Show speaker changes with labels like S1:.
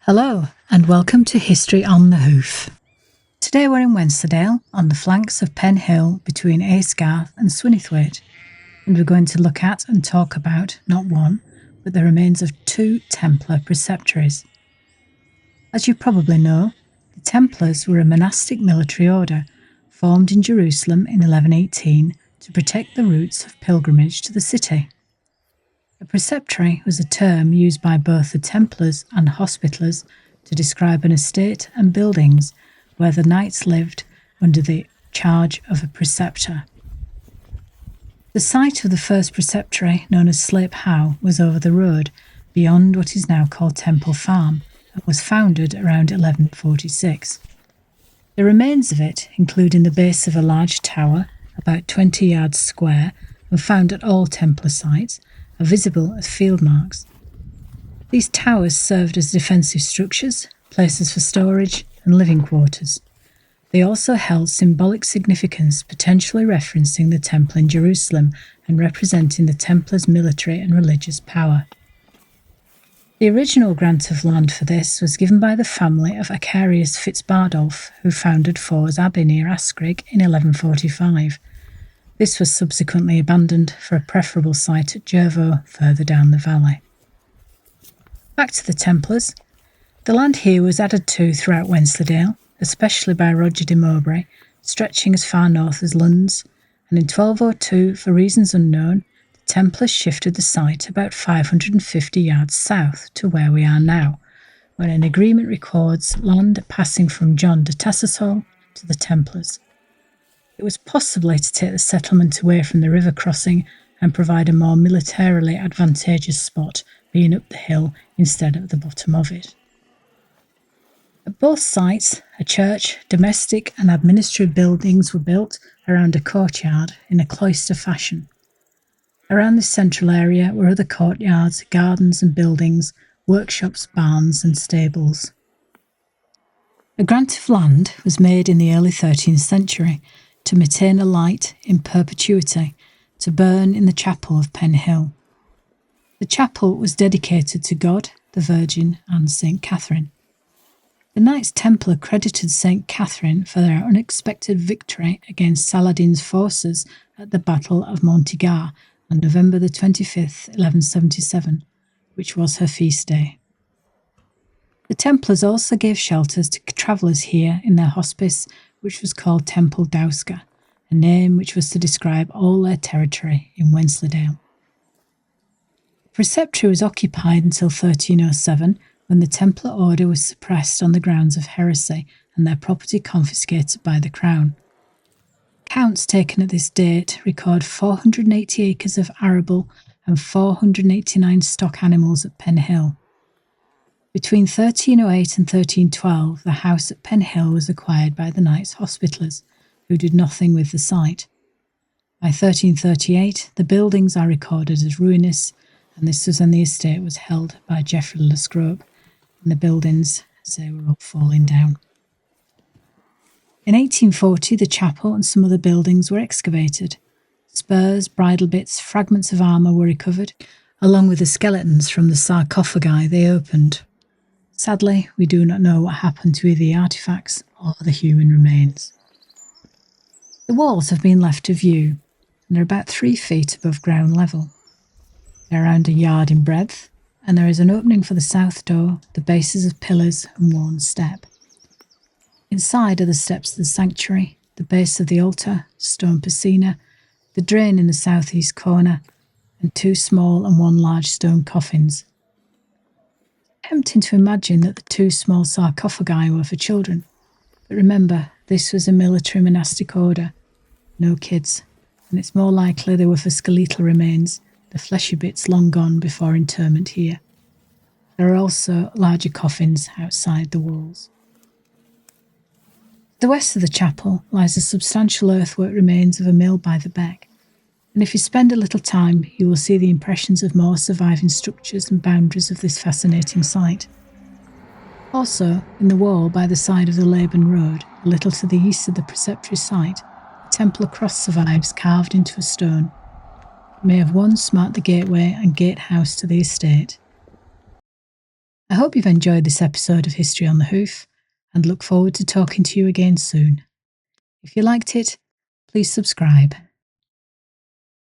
S1: Hello and welcome to History on the Hoof. Today we're in Wensleydale on the flanks of Penhill between Aysgarth and Swinnythwaite, and we're going to look at and talk about not one but the remains of two Templar Preceptories. As you probably know, the Templars were a monastic military order formed in Jerusalem in 1118 to protect the routes of pilgrimage to the city. A preceptory was a term used by both the Templars and Hospitallers to describe an estate and buildings where the knights lived under the charge of a preceptor. The site of the first preceptory, known as Slape Howe, was over the road beyond what is now called Temple Farm and was founded around 1146. The remains of it, including the base of a large tower about 20 yards square and found at all Templar sites, are visible as field marks. These towers served as defensive structures, places for storage and living quarters. They also held symbolic significance, potentially referencing the temple in Jerusalem and representing the Templars' military and religious power. The original grant of land for this was given by the family of Acharius Fitzbardolph, who founded Fors Abbey near Ascrig in 1145. This was subsequently abandoned for a preferable site at Jervaux, further down the valley. Back to the Templars. The land here was added to throughout Wensleydale, especially by Roger de Mowbray, stretching as far north as Lunds, and in 1202, for reasons unknown, the Templars shifted the site about 550 yards south to where we are now, when an agreement records land passing from John de Tasselthal to the Templars. It was possibly to take the settlement away from the river crossing and provide a more militarily advantageous spot, being up the hill instead of the bottom of it. At both sites, a church, domestic and administrative buildings were built around a courtyard in a cloister fashion. Around this central area were other courtyards, gardens and buildings, workshops, barns and stables. A grant of land was made in the early 13th century to maintain a light in perpetuity to burn in the chapel of Penhill. The chapel was dedicated to God, the Virgin and St. Catherine. The Knights Templar credited St. Catherine for their unexpected victory against Saladin's forces at the Battle of Montigar on November the 25th, 1177, which was her feast day. The Templars also gave shelters to travellers here in their hospice, which was called Temple Dauska, a name which was to describe all their territory in Wensleydale. The Preceptory was occupied until 1307, when the Templar order was suppressed on the grounds of heresy and their property confiscated by the Crown. Accounts taken at this date record 480 acres of arable and 489 stock animals at Penhill. Between 1308 and 1312, the house at Penhill was acquired by the Knights Hospitallers, who did nothing with the site. By 1338, the buildings are recorded as ruinous, and this was when the estate was held by Geoffrey le Scrope, and the buildings, as they were all falling down. In 1840, the chapel and some other buildings were excavated. Spurs, bridle bits, fragments of armour were recovered, along with the skeletons from the sarcophagi they opened. Sadly, we do not know what happened to either the artefacts or the human remains. The walls have been left to view, and they're about 3 feet above ground level. They're around a yard in breadth, and there is an opening for the south door, the bases of pillars and worn step. Inside are the steps to the sanctuary, the base of the altar, stone piscina, the drain in the southeast corner, and 2 small and 1 large stone coffins. Tempting to imagine that the 2 small sarcophagi were for children, but remember, this was a military monastic order, no kids, and it's more likely they were for skeletal remains, the fleshy bits long gone before interment here. There are also larger coffins outside the walls. To the west of the chapel lies the substantial earthwork remains of a mill by the beck, and if you spend a little time, you will see the impressions of more surviving structures and boundaries of this fascinating site. Also, in the wall by the side of the Laban Road, a little to the east of the Preceptory site, a Templar cross survives carved into a stone. It may have once marked the gateway and gatehouse to the estate. I hope you've enjoyed this episode of History on the Hoof and look forward to talking to you again soon. If you liked it, please subscribe.